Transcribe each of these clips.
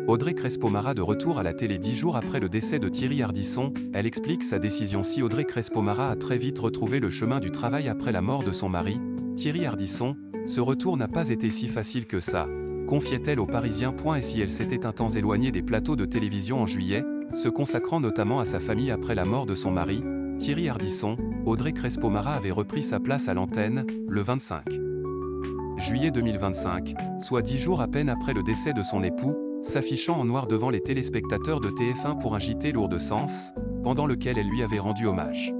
Audrey Crespo-Mara de retour à la télé 10 jours après le décès de Thierry Ardisson, elle explique sa décision. Si Audrey Crespo-Mara a très vite retrouvé le chemin du travail après la mort de son mari, Thierry Ardisson, ce retour n'a pas été si facile que ça, confiait-elle aux Parisiens. Et si elle s'était un temps éloignée des plateaux de télévision en juillet, se consacrant notamment à sa famille après la mort de son mari, Thierry Ardisson, Audrey Crespo-Mara avait repris sa place à l'antenne, le 25 juillet 2025, soit 10 jours à peine après le décès de son époux, s'affichant en noir devant les téléspectateurs de TF1 pour un JT lourd de sens, pendant lequel elle lui avait rendu hommage.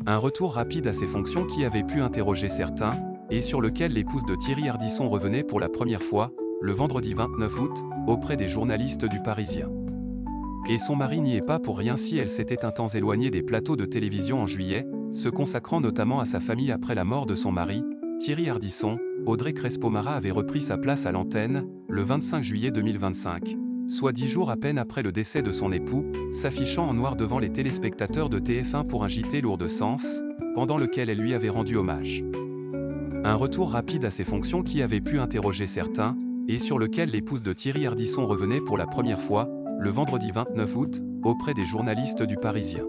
Un retour rapide à ses fonctions qui avait pu interroger certains, et sur lequel l'épouse de Thierry Ardisson revenait pour la première fois, le vendredi 29 août, auprès des journalistes du Parisien. Et son mari n'y est pas pour rien. Si elle s'était un temps éloignée des plateaux de télévision en juillet, se consacrant notamment à sa famille après la mort de son mari, Thierry Ardisson, Audrey Crespo-Mara avait repris sa place à l'antenne, le 25 juillet 2025, soit 10 jours à peine après le décès de son époux, s'affichant en noir devant les téléspectateurs de TF1 pour un JT lourd de sens, pendant lequel elle lui avait rendu hommage. Un retour rapide à ses fonctions qui avait pu interroger certains, et sur lequel l'épouse de Thierry Ardisson revenait pour la première fois, le vendredi 29 août, auprès des journalistes du Parisien.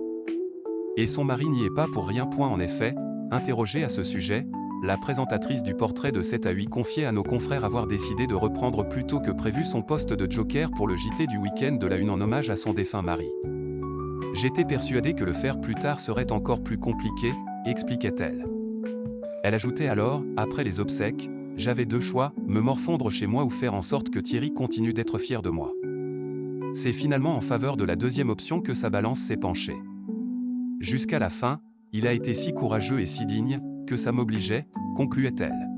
Et son mari n'y est pas pour rien. En effet, interrogée à ce sujet, la présentatrice du portrait de 7 à 8 confiait à nos confrères avoir décidé de reprendre plus tôt que prévu son poste de joker pour le JT du week-end de la Une en hommage à son défunt mari. J'étais persuadée que le faire plus tard serait encore plus compliqué, expliquait-elle. Elle ajoutait alors, après les obsèques, j'avais deux choix, me morfondre chez moi ou faire en sorte que Thierry continue d'être fier de moi. C'est finalement en faveur de la deuxième option que sa balance s'est penchée. Jusqu'à la fin, il a été si courageux et si digne, que ça m'obligeait, concluait-elle.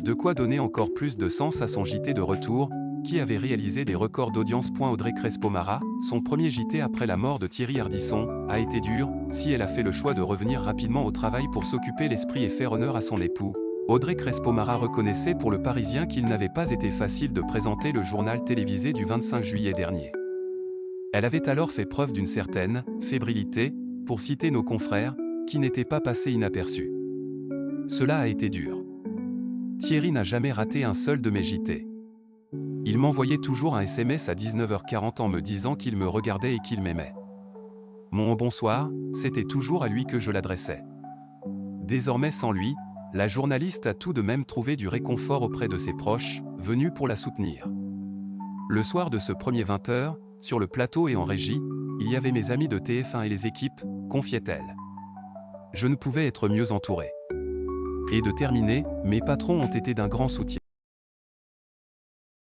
De quoi donner encore plus de sens à son JT de retour, qui avait réalisé des records d'audience. Audrey Crespo-Mara, son premier JT après la mort de Thierry Ardisson, a été dur. Si elle a fait le choix de revenir rapidement au travail pour s'occuper l'esprit et faire honneur à son époux, Audrey Crespo-Mara reconnaissait pour le Parisien qu'il n'avait pas été facile de présenter le journal télévisé du 25 juillet dernier. Elle avait alors fait preuve d'une certaine fébrilité, pour citer nos confrères, qui n'était pas passée inaperçue. Cela a été dur. Thierry n'a jamais raté un seul de mes JT. Il m'envoyait toujours un SMS à 19h40 en me disant qu'il me regardait et qu'il m'aimait. Mon bonsoir, c'était toujours à lui que je l'adressais. Désormais sans lui, la journaliste a tout de même trouvé du réconfort auprès de ses proches, venus pour la soutenir. Le soir de ce premier 20h, sur le plateau et en régie, il y avait mes amis de TF1 et les équipes, confiait-elle. Je ne pouvais être mieux entouré. Et de terminer, mes patrons ont été d'un grand soutien.